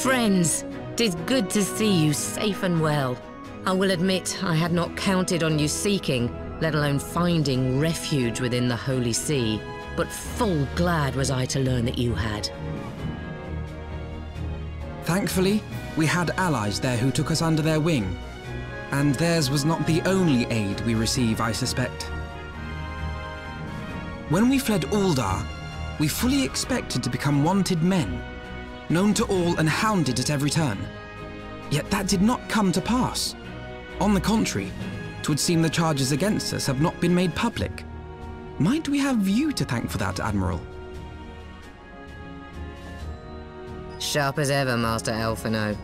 Friends, 'tis good to see you safe and well. I will admit I had not counted on you seeking, let alone finding refuge within the Holy See, but full glad was I to learn that you had. Thankfully, we had allies there who took us under their wing, and theirs was not the only aid we receive, I suspect. When we fled Uldar, we fully expected to become wanted men, known to all and hounded at every turn. Yet that did not come to pass. On the contrary, 'twould seem the charges against us have not been made public. Might we have you to thank for that, Admiral? Sharp as ever, Master Alphinaud.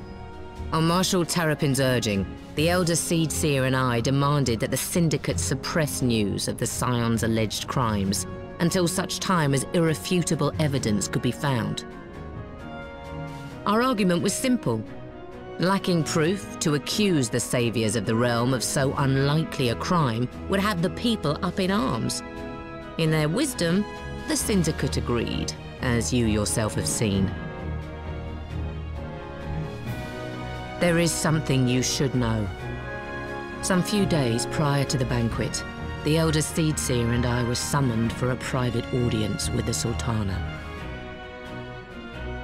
On Marshal Terrapin's urging, the Elder Seedseer and I demanded that the Syndicate suppress news of the Scion's alleged crimes until such time as irrefutable evidence could be found. Our argument was simple. Lacking proof, to accuse the saviors of the realm of so unlikely a crime would have the people up in arms. In their wisdom, the Syndicate agreed, as you yourself have seen. There is something you should know. Some few days prior to the banquet, the Elder Seedseer and I were summoned for a private audience with the Sultana.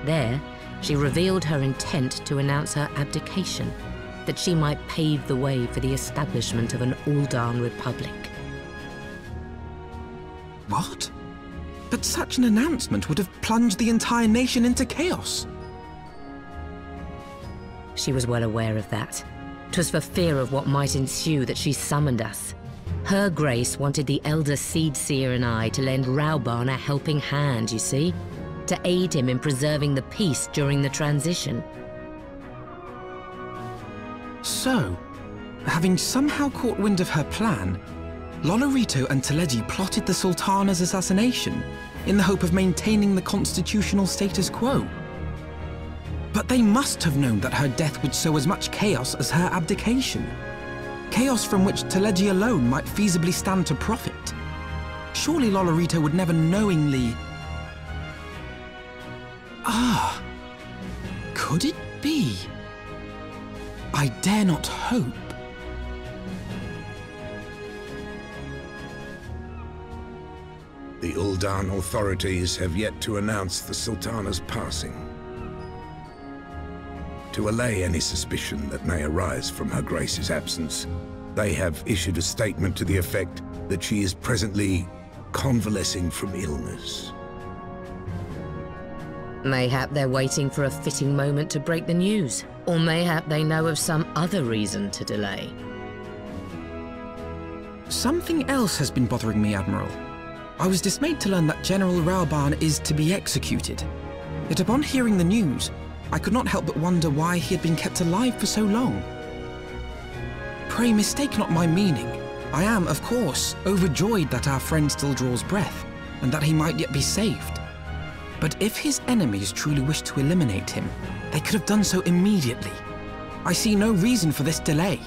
There, she revealed her intent to announce her abdication, that she might pave the way for the establishment of an Uldan Republic. What? But such an announcement would have plunged the entire nation into chaos. She was well aware of that. 'Twas for fear of what might ensue that she summoned us. Her Grace wanted the Elder Seedseer and I to lend Raubahn a helping hand, you see? To aid him in preserving the peace during the transition. So, having somehow caught wind of her plan, Lolorito and Teleji plotted the Sultana's assassination in the hope of maintaining the constitutional status quo. But they must have known that her death would sow as much chaos as her abdication. Chaos from which Teleji alone might feasibly stand to profit. Surely Lolorito would never knowingly... Ah, could it be? I dare not hope. The Uldan authorities have yet to announce the Sultana's passing. To allay any suspicion that may arise from Her Grace's absence, they have issued a statement to the effect that she is presently convalescing from illness. Mayhap they're waiting for a fitting moment to break the news, or mayhap they know of some other reason to delay. Something else has been bothering me, Admiral. I was dismayed to learn that General Raubahn is to be executed. Yet upon hearing the news, I could not help but wonder why he had been kept alive for so long. Pray mistake not my meaning. I am, of course, overjoyed that our friend still draws breath, and that he might yet be saved. But if his enemies truly wished to eliminate him, they could have done so immediately. I see no reason for this delay.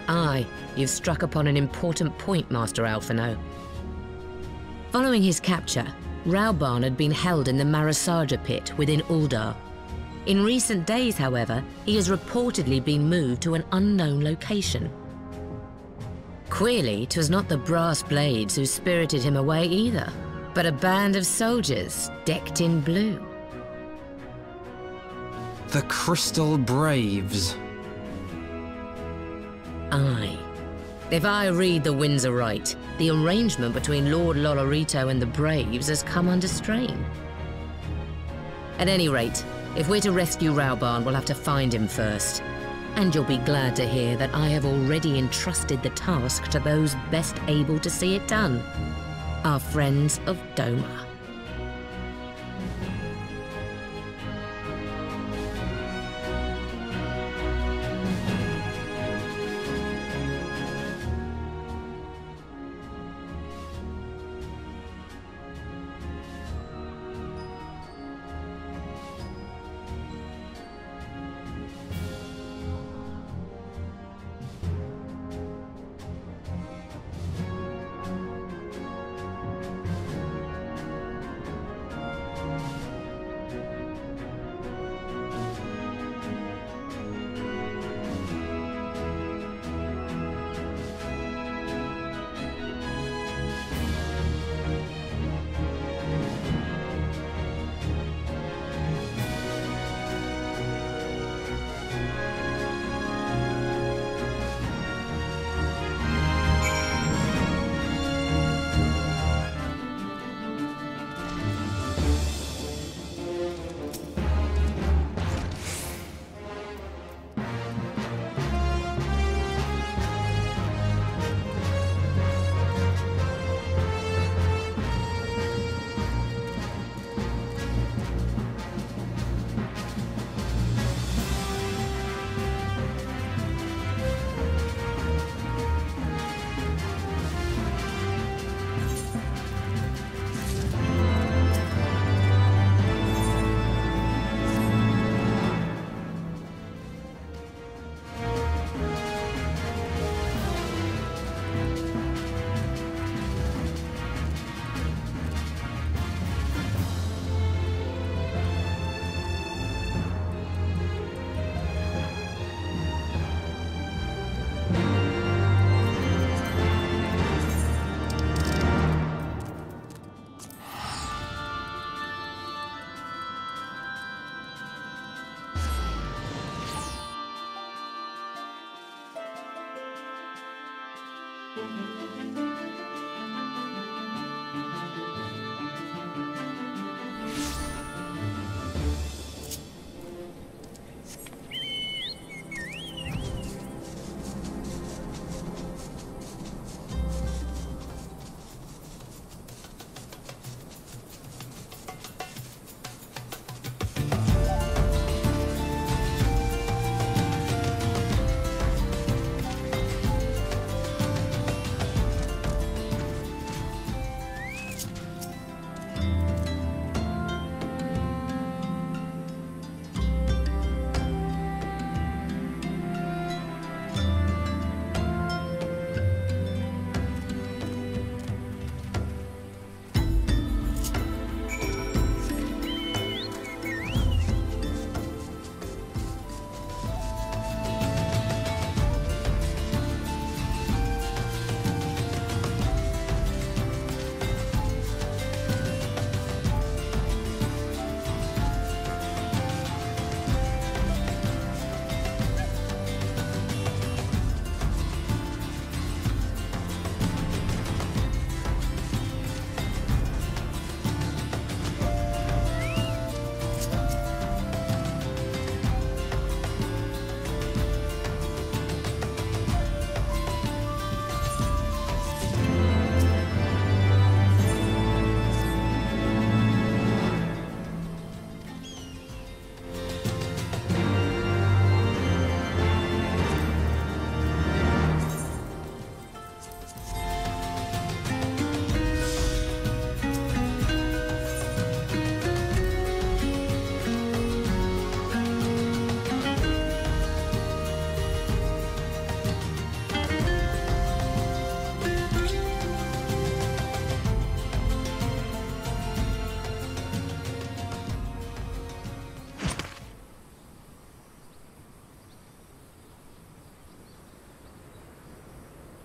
Aye, you've struck upon an important point, Master Alphinaud. Following his capture, Raubahn had been held in the Marasaja pit within Uldar. In recent days, however, he has reportedly been moved to an unknown location. Queerly, 'twas not the brass blades who spirited him away either, but a band of soldiers decked in blue. The Crystal Braves. Aye. If I read the winds aright, the arrangement between Lord Lolorito and the Braves has come under strain. At any rate, if we're to rescue Raubahn, we'll have to find him first. And you'll be glad to hear that I have already entrusted the task to those best able to see it done. Our friends of Doma.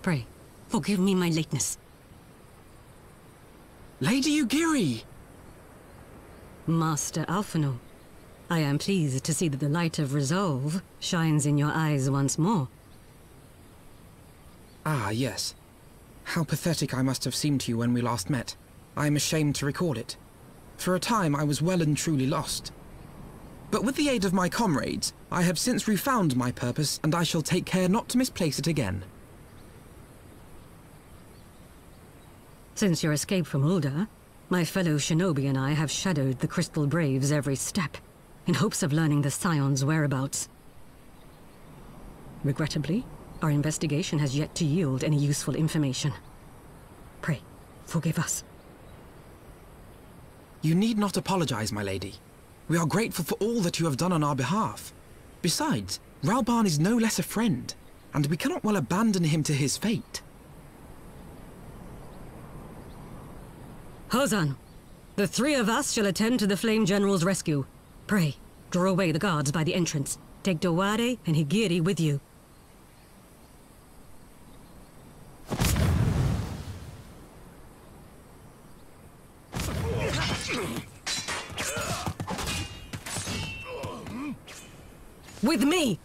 Pray, forgive me my lateness. Lady Yugiri! Master Alphinaud, I am pleased to see that the light of resolve shines in your eyes once more. Ah, yes. How pathetic I must have seemed to you when we last met. I am ashamed to recall it. For a time I was well and truly lost. But with the aid of my comrades, I have since refound my purpose, and I shall take care not to misplace it again. Since your escape from Ulda, my fellow shinobi and I have shadowed the Crystal Braves every step, in hopes of learning the Scion's whereabouts. Regrettably, our investigation has yet to yield any useful information. Pray, forgive us. You need not apologize, my lady. We are grateful for all that you have done on our behalf. Besides, Raubahn is no less a friend, and we cannot well abandon him to his fate. Hozan, the three of us shall attend to the Flame General's rescue. Pray, draw away the guards by the entrance. Take Dowade and Yugiri with you. With me!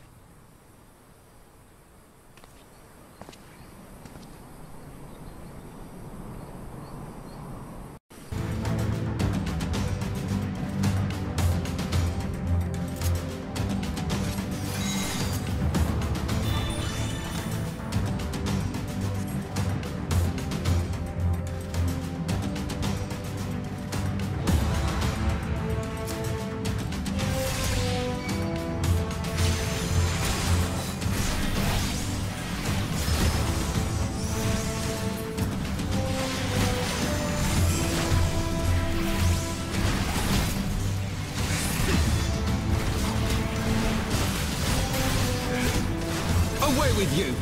Away with you!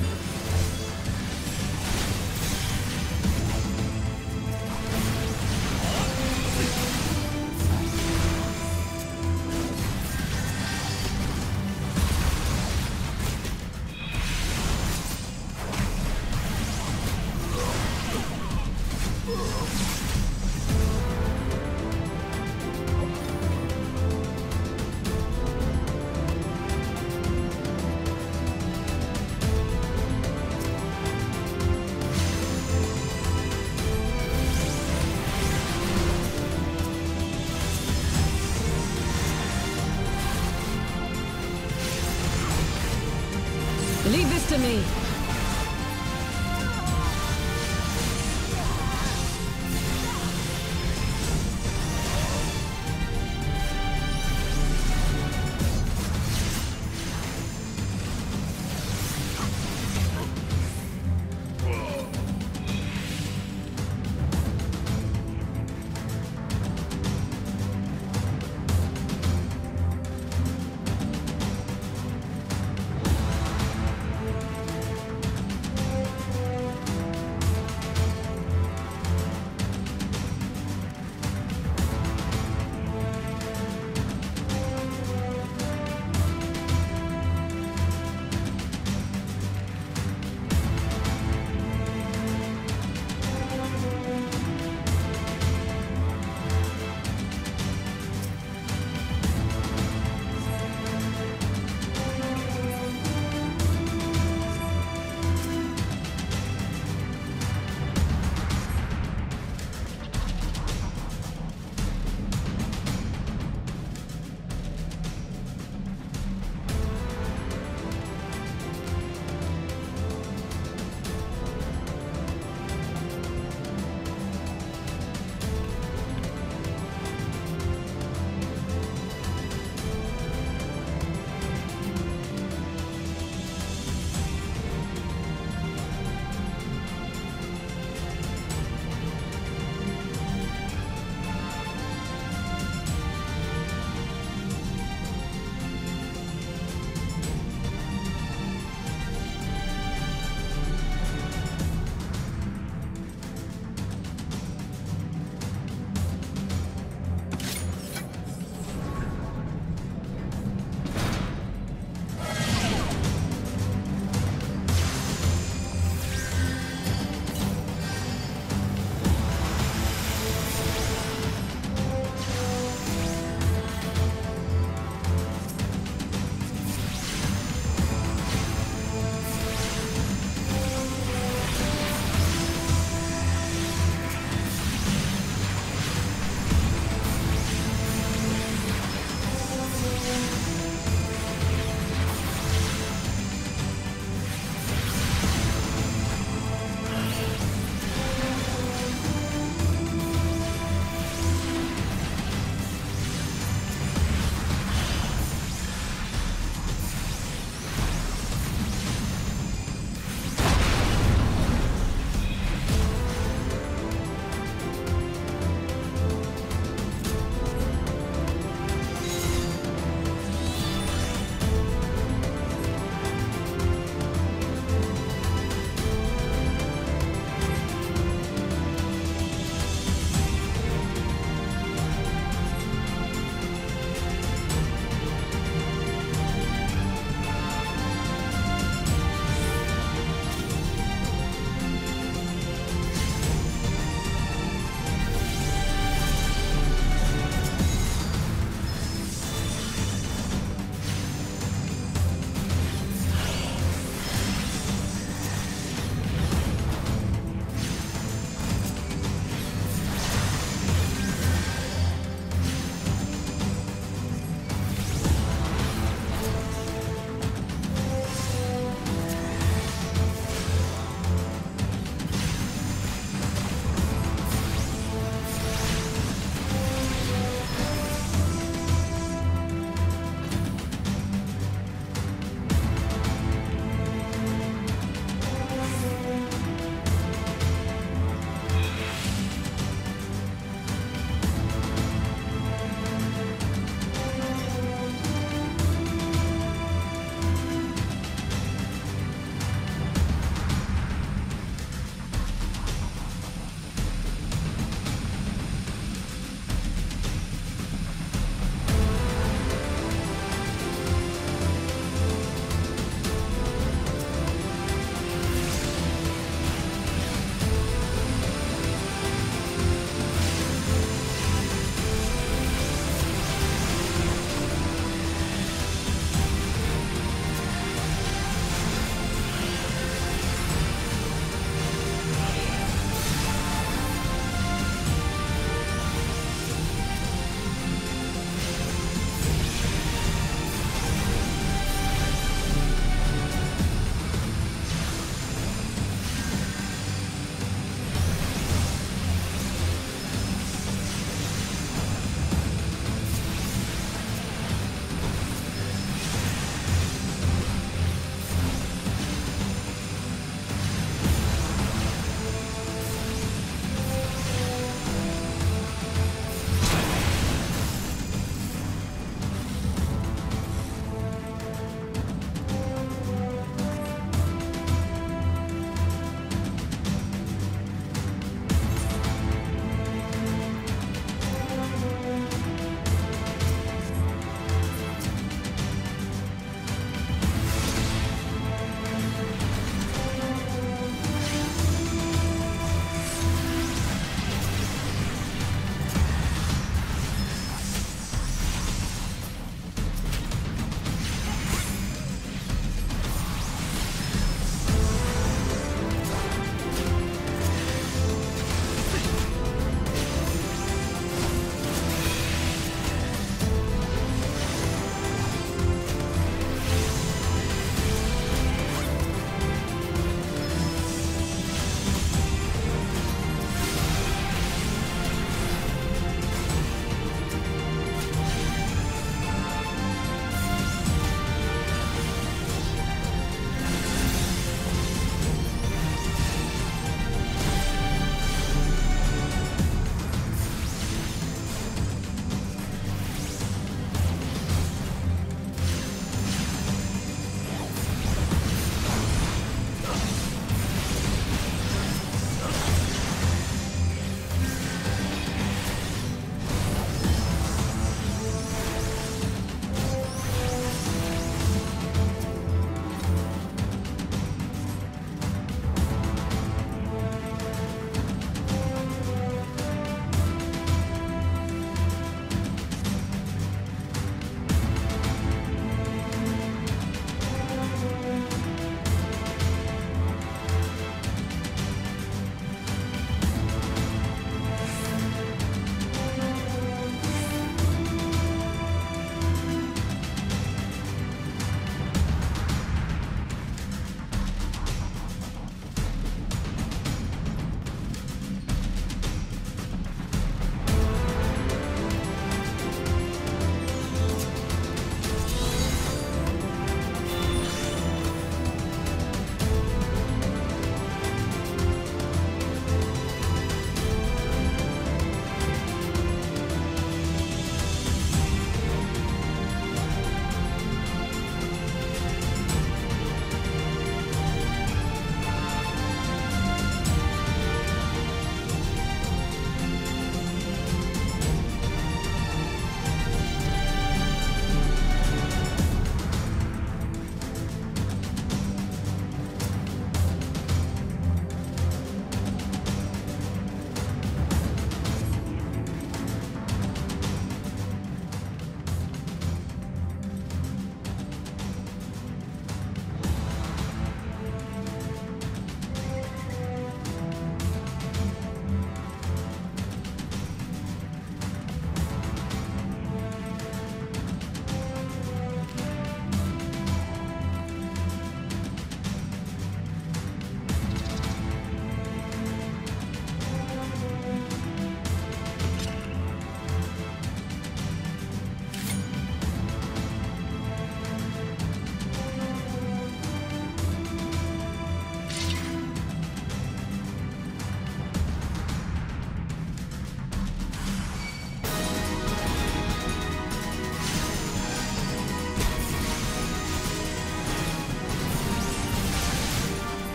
Leave this to me.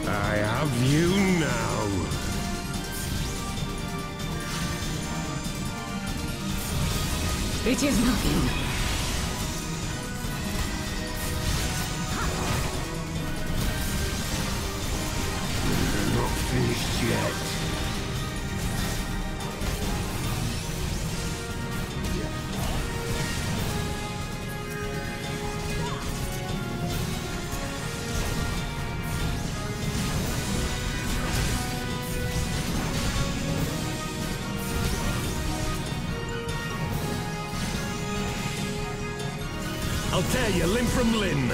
I have you now. It is nothing. We're not finished yet. I'll tear you limb from limb.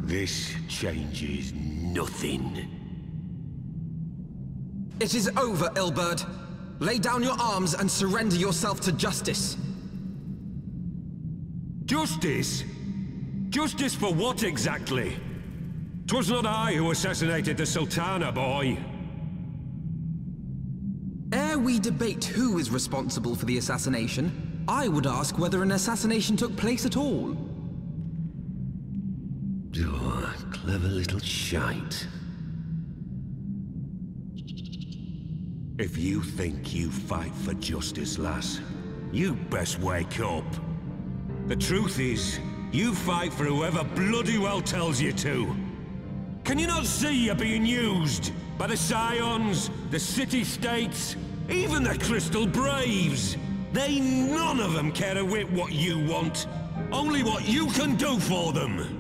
This changes nothing. It is over, Ilberd. Lay down your arms and surrender yourself to justice. Justice? Justice for what exactly? 'Twas not I who assassinated the Sultana, boy. Ere we debate who is responsible for the assassination, I would ask whether an assassination took place at all. Oh, clever little shite. If you think you fight for justice, lass, you best wake up. The truth is, you fight for whoever bloody well tells you to. Can you not see you're being used? By the Scions, the City-States, even the Crystal Braves? They none of them care a whit what you want. Only what you can do for them.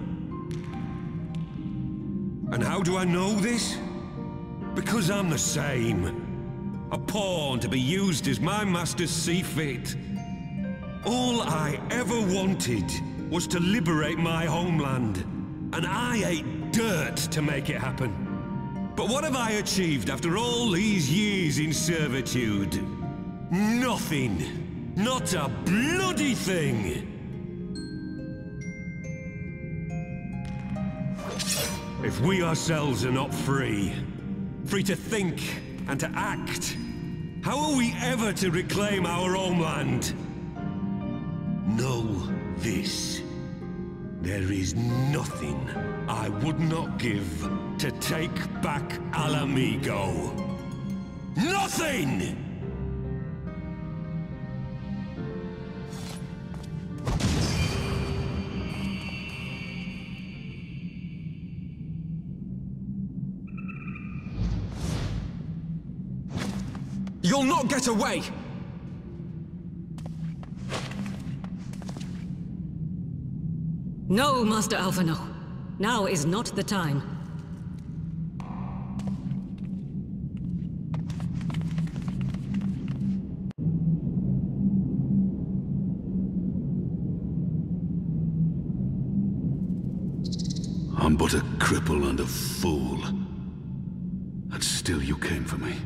And how do I know this? Because I'm the same. A pawn to be used as my masters see fit. All I ever wanted was to liberate my homeland. And I ate dirt to make it happen. But what have I achieved after all these years in servitude? Nothing. Not a bloody thing. If we ourselves are not free, free to think and to act, how are we ever to reclaim our homeland? Know this. There is nothing I would not give to take back Alamigo. Nothing! You'll not get away! No, Master Alphinaud. Now is not the time. I'm but a cripple and a fool. And still you came for me.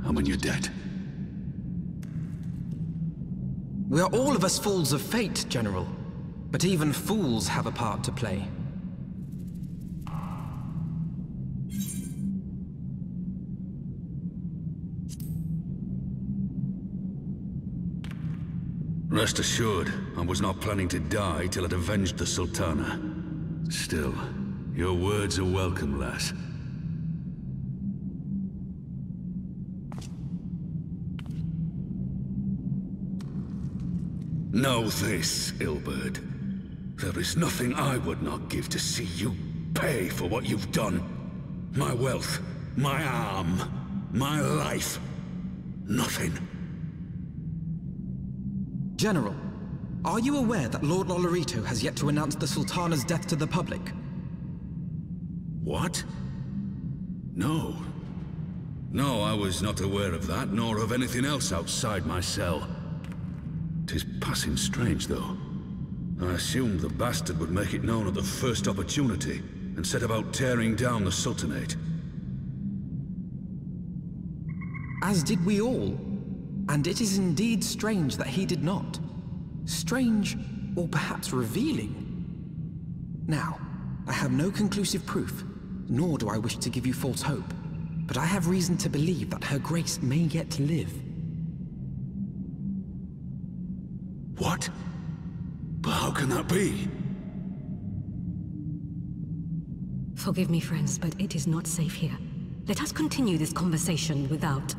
I'm in your debt. We are all of us fools of fate, General. But even fools have a part to play. Rest assured, I was not planning to die till I'd avenged the Sultana. Still, your words are welcome, lass. Know this, Ilberd. There is nothing I would not give to see you pay for what you've done. My wealth, my arm, my life. Nothing. General, are you aware that Lord Lolorito has yet to announce the Sultana's death to the public? What? No. No, I was not aware of that, nor of anything else outside my cell. 'Tis passing strange, though. I assumed the bastard would make it known at the first opportunity, and set about tearing down the sultanate. As did we all. And it is indeed strange that he did not. Strange, or perhaps revealing. Now, I have no conclusive proof, nor do I wish to give you false hope, but I have reason to believe that Her Grace may yet live. What? But how can that be? Forgive me, friends, but it is not safe here. Let us continue this conversation without...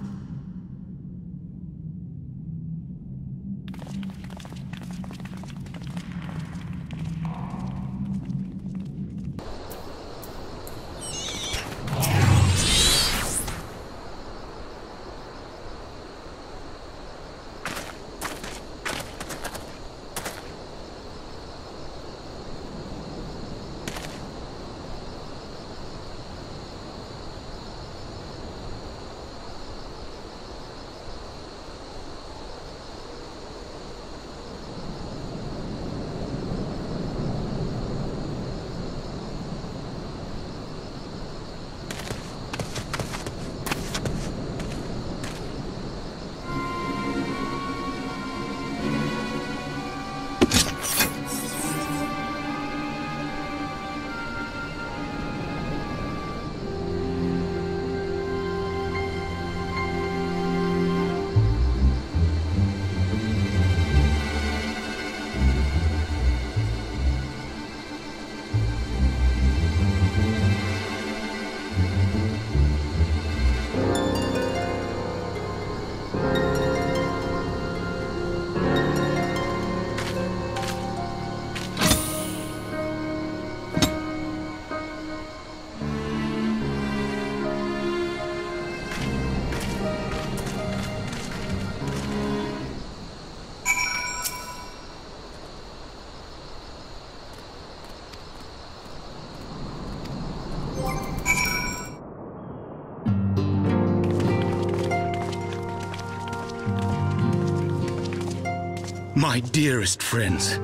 My dearest friends,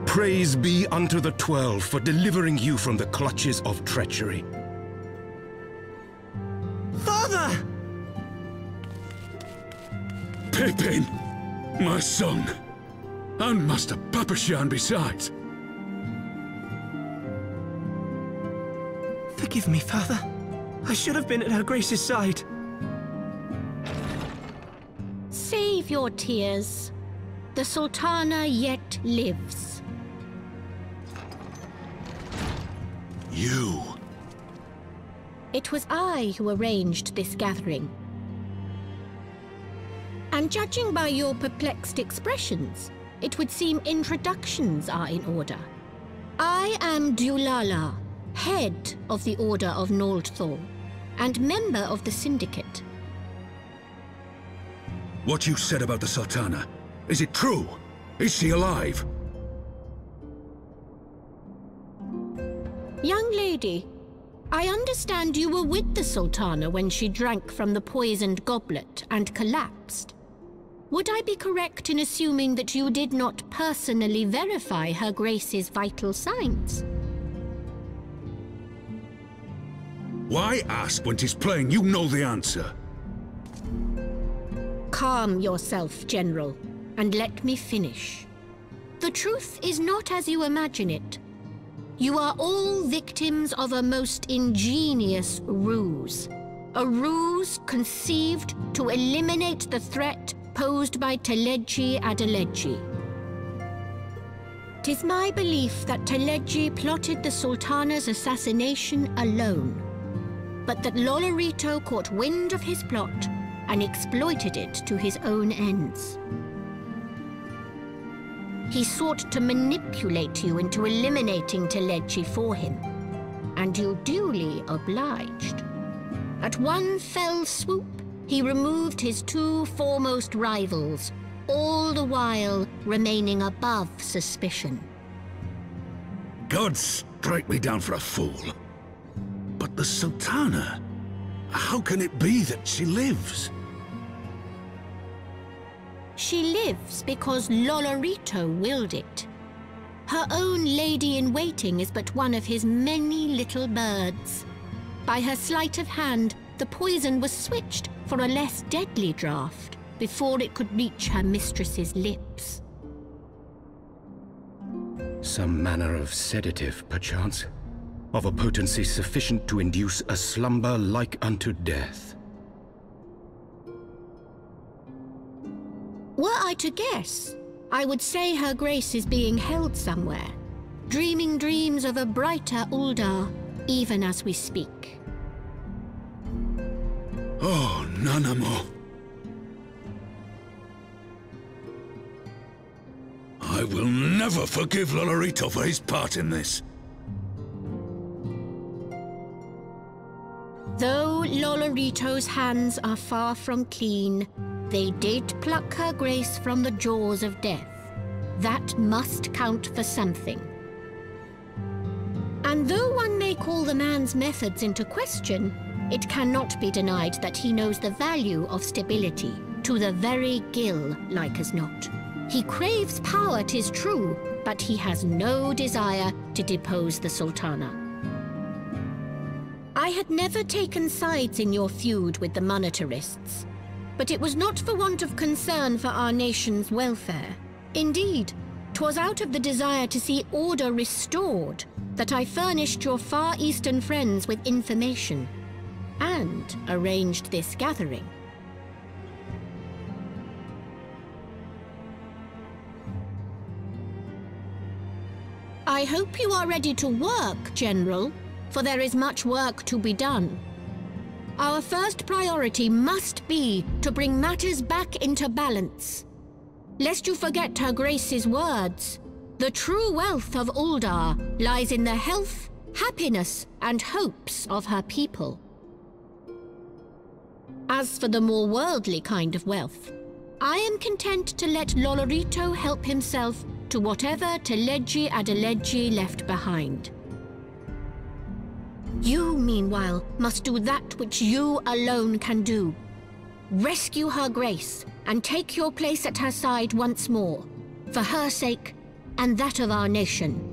praise be unto the 12 for delivering you from the clutches of treachery. Father! Pippin! My son! And Master Papashan besides! Forgive me, Father. I should have been at Her Grace's side. Save your tears. The Sultana yet lives. You! It was I who arranged this gathering. And judging by your perplexed expressions, it would seem introductions are in order. I am Dulala, head of the Order of Noldthor, and member of the Syndicate. What you said about the Sultana, is it true? Is she alive? Young lady, I understand you were with the Sultana when she drank from the poisoned goblet and collapsed. Would I be correct in assuming that you did not personally verify Her Grace's vital signs? Why ask when 'tis plain you know the answer? Calm yourself, General, and let me finish. The truth is not as you imagine it. You are all victims of a most ingenious ruse. A ruse conceived to eliminate the threat posed by Teleji Adeleji. 'Tis my belief that Teleji plotted the Sultana's assassination alone, but that Lolorito caught wind of his plot and exploited it to his own ends. he sought to manipulate you into eliminating Telechi for him, and you duly obliged. At one fell swoop, he removed his two foremost rivals, all the while remaining above suspicion. God strike me down for a fool. But the Sultana, how can it be that she lives? She lives because Lolorito willed it. Her own lady-in-waiting is but one of his many little birds. By her sleight of hand, the poison was switched for a less deadly draught before it could reach her mistress's lips. Some manner of sedative, perchance? Of a potency sufficient to induce a slumber like unto death. Were I to guess, I would say Her Grace is being held somewhere, dreaming dreams of a brighter Uldar, even as we speak. Oh, Nanamo. I will never forgive Lolorito for his part in this. Though Lolorito's hands are far from clean, they did pluck Her Grace from the jaws of death. That must count for something. And though one may call the man's methods into question, it cannot be denied that he knows the value of stability, to the very gill, like as not. He craves power, 'tis true, but he has no desire to depose the Sultana. I had never taken sides in your feud with the monetarists, but it was not for want of concern for our nation's welfare. Indeed, 'twas out of the desire to see order restored that I furnished your Far Eastern friends with information, and arranged this gathering. I hope you are ready to work, General, for there is much work to be done. Our first priority must be to bring matters back into balance. Lest you forget Her Grace's words, the true wealth of Uldar lies in the health, happiness, and hopes of her people. As for the more worldly kind of wealth, I am content to let Lolorito help himself to whatever Telechi Adelechi left behind. You, meanwhile, must do that which you alone can do. Rescue Her Grace and take your place at her side once more, for her sake and that of our nation.